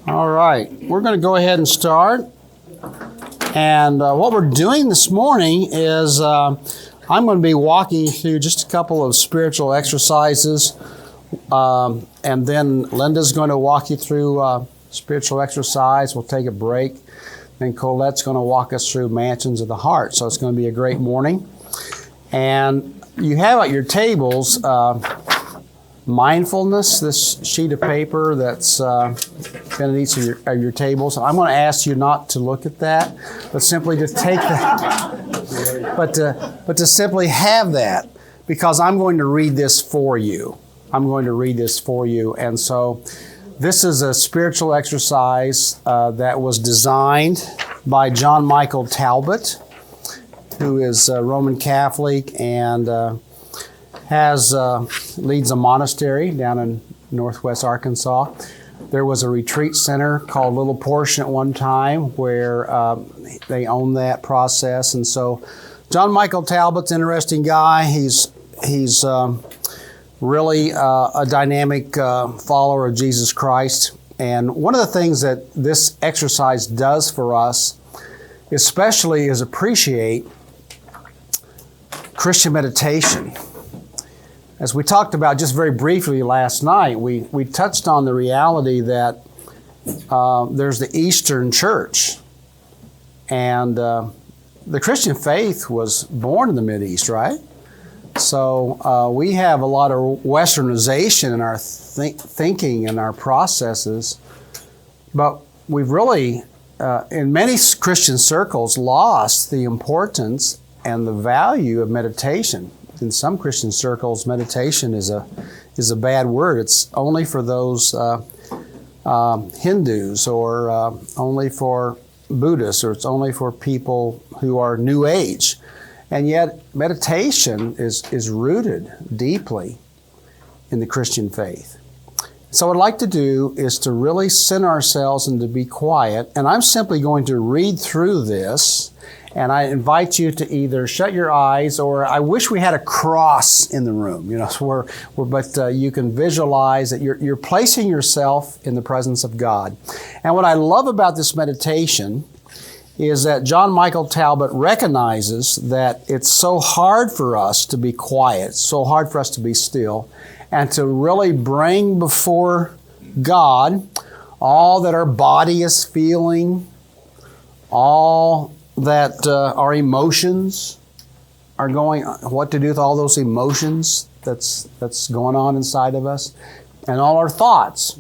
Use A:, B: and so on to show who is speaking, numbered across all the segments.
A: All right, we're going to go ahead and start. And what we're doing this morning is I'm going to be walking you through just a couple of spiritual exercises. And then Linda's going to walk you through spiritual exercise. We'll take a break. Then Colette's going to walk us through Mansions of the Heart. So it's going to be a great morning. And you have at your tables Mindfulness, this sheet of paper that's been at each of your tables. I'm going to ask you not to look at that, but simply to take that, but to simply have that, because I'm going to read this for you. I'm going to read this for you. And so this is a spiritual exercise that was designed by John Michael Talbot, who is a Roman Catholic and leads a monastery down in northwest Arkansas. There was a retreat center called Little Portion at one time where they own that process. And so John Michael Talbot's an interesting guy. He's really a dynamic follower of Jesus Christ. And one of the things that this exercise does for us especially is appreciate Christian meditation. As we talked about just very briefly last night, we touched on the reality that there's the Eastern Church. And the Christian faith was born in the Mideast, right? So we have a lot of Westernization in our thinking and our processes. But we've really, in many Christian circles, lost the importance and the value of meditation. In some Christian circles, meditation is a bad word. It's only for those Hindus, or only for Buddhists, or it's only for people who are New Age. And yet, meditation is rooted deeply in the Christian faith. So what I'd like to do is to really center ourselves and to be quiet. And I'm simply going to read through this. And I invite you to either shut your eyes, or I wish we had a cross in the room, but you can visualize that you're placing yourself in the presence of God. And what I love about this meditation is that John Michael Talbot recognizes that it's so hard for us to be quiet, so hard for us to be still, and to really bring before God all that our body is feeling, all that our emotions are going, what to do with all those emotions that's going on inside of us, and all our thoughts.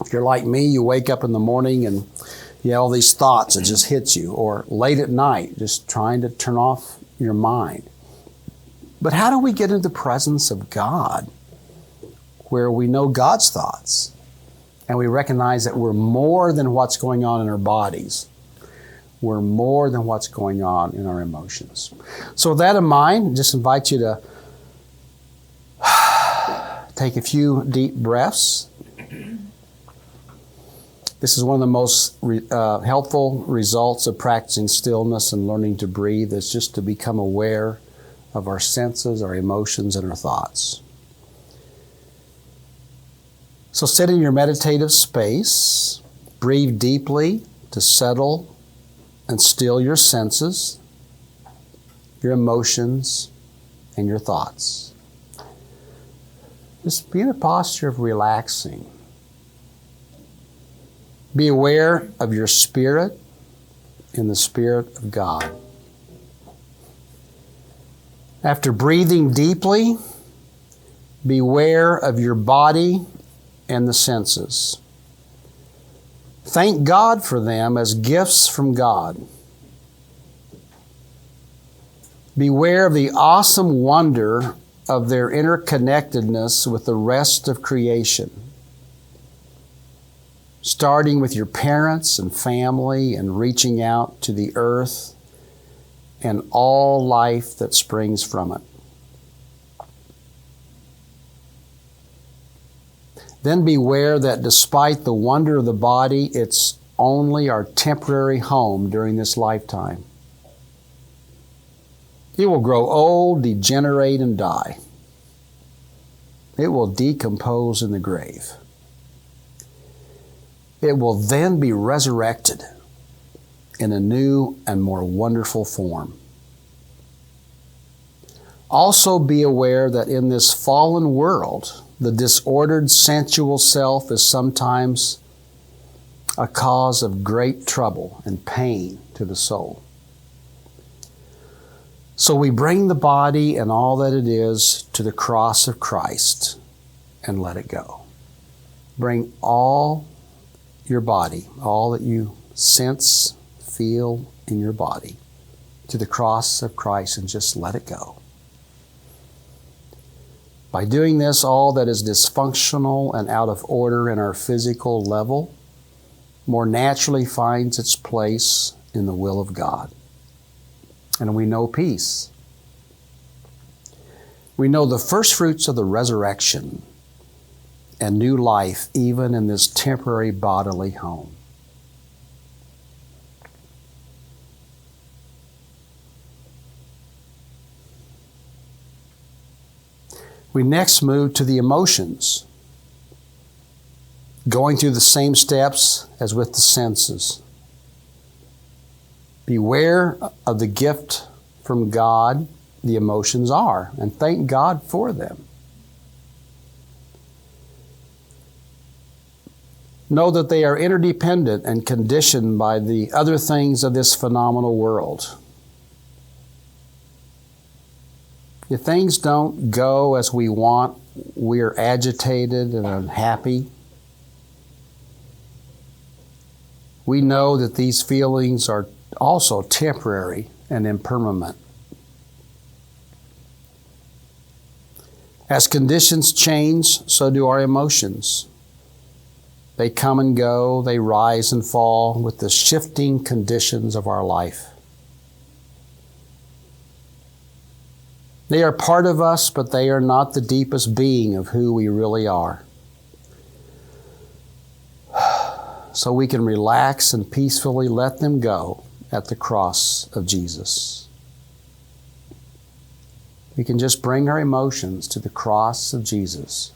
A: If you're like me, you wake up in the morning and you have all these thoughts that just hit you, or late at night, just trying to turn off your mind. But how do we get into the presence of God, where we know God's thoughts, and we recognize that we're more than what's going on in our bodies? We're more than what's going on in our emotions. So with that in mind, I just invite you to take a few deep breaths. This is one of the most helpful results of practicing stillness and learning to breathe, is just to become aware of our senses, our emotions, and our thoughts. So sit in your meditative space, breathe deeply to settle and still your senses, your emotions, and your thoughts. Just be in a posture of relaxing. Be aware of your spirit in the Spirit of God. After breathing deeply, beware of your body and the senses. Thank God for them as gifts from God. Beware of the awesome wonder of their interconnectedness with the rest of creation, starting with your parents and family and reaching out to the earth and all life that springs from it. Then beware that despite the wonder of the body, it's only our temporary home during this lifetime. It will grow old, degenerate, and die. It will decompose in the grave. it will then be resurrected in a new and more wonderful form. Also be aware that in this fallen world, the disordered sensual self is sometimes a cause of great trouble and pain to the soul. So we bring the body and all that it is to the cross of Christ and let it go. Bring all your body, all that you sense, feel in your body, to the cross of Christ and just let it go. By doing this, all that is dysfunctional and out of order in our physical level more naturally finds its place in the will of God. And we know peace. We know the first fruits of the resurrection and new life even in this temporary bodily home. We next move to the emotions, going through the same steps as with the senses. Beware of the gift from God the emotions are, and thank God for them. Know that they are interdependent and conditioned by the other things of this phenomenal world. If things don't go as we want, we are agitated and unhappy. We know that these feelings are also temporary and impermanent. As conditions change, so do our emotions. They come and go, they rise and fall with the shifting conditions of our life. They are part of us, but they are not the deepest being of who we really are. So we can relax and peacefully let them go at the cross of Jesus. We can just bring our emotions to the cross of Jesus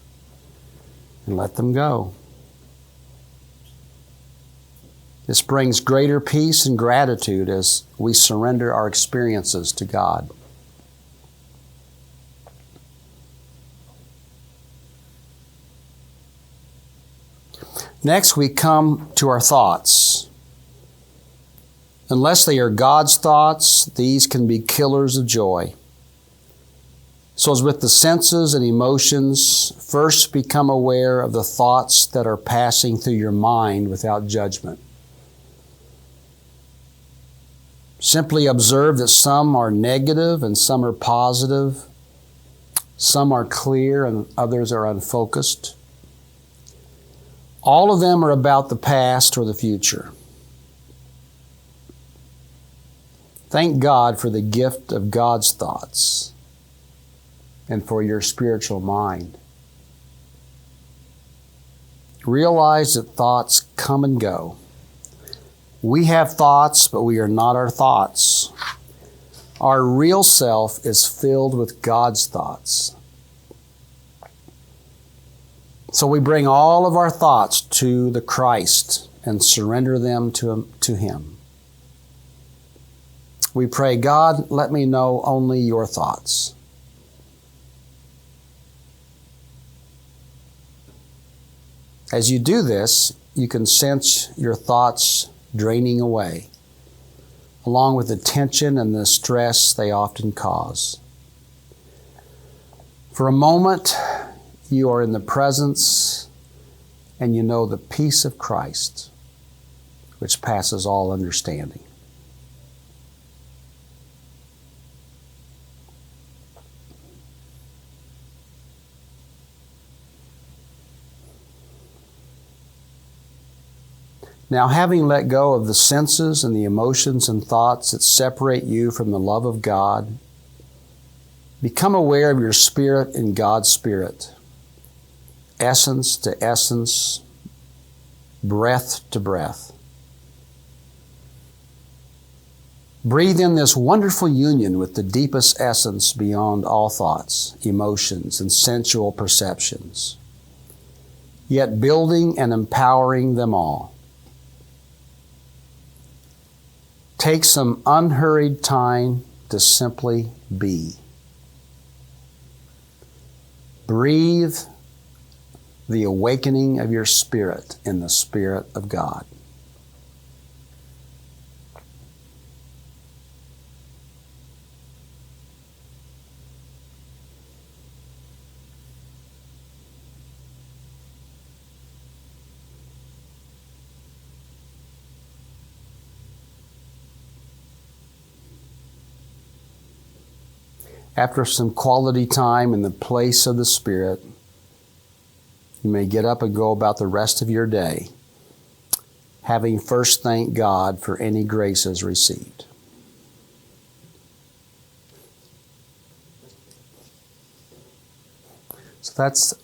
A: and let them go. This brings greater peace and gratitude as we surrender our experiences to God. Next, we come to our thoughts. Unless they are God's thoughts, these can be killers of joy. So as with the senses and emotions, first become aware of the thoughts that are passing through your mind without judgment. Simply observe that some are negative and some are positive. Some are clear and others are unfocused. All of them are about the past or the future. Thank God for the gift of God's thoughts and for your spiritual mind. Realize that thoughts come and go. We have thoughts, but we are not our thoughts. Our real self is filled with God's thoughts. So we bring all of our thoughts to the Christ and surrender them to Him. We pray, God, let me know only your thoughts. As you do this, you can sense your thoughts draining away, along with the tension and the stress they often cause. For a moment, you are in the presence and you know the peace of Christ, which passes all understanding. Now, having let go of the senses and the emotions and thoughts that separate you from the love of God, become aware of your spirit in God's Spirit, essence to essence, breath to breath. Breathe in this wonderful union with the deepest essence beyond all thoughts, emotions, and sensual perceptions, yet building and empowering them all. Take some unhurried time to simply be. Breathe the awakening of your spirit in the Spirit of God. After some quality time in the place of the Spirit, you may get up and go about the rest of your day, having first thanked God for any graces received. So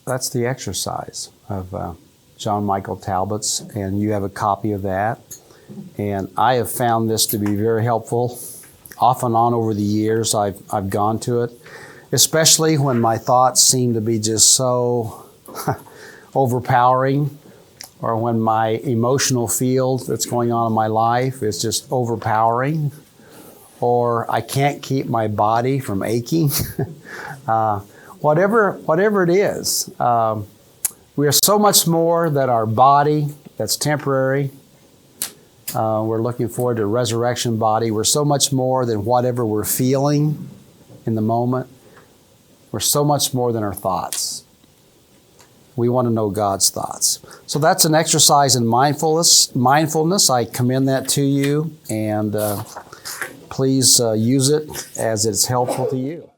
A: that's the exercise of John Michael Talbot's, and you have a copy of that. And I have found this to be very helpful. Off and on over the years, I've gone to it, especially when my thoughts seem to be just so overpowering, or when my emotional field that's going on in my life is just overpowering, or I can't keep my body from aching. Whatever it is, we are so much more than our body that's temporary. We're looking forward to a resurrection body. We're so much more than whatever we're feeling in the moment. We're so much more than our thoughts. We want to know God's thoughts. So that's an exercise in mindfulness. I commend that to you, and please use it as it's helpful to you.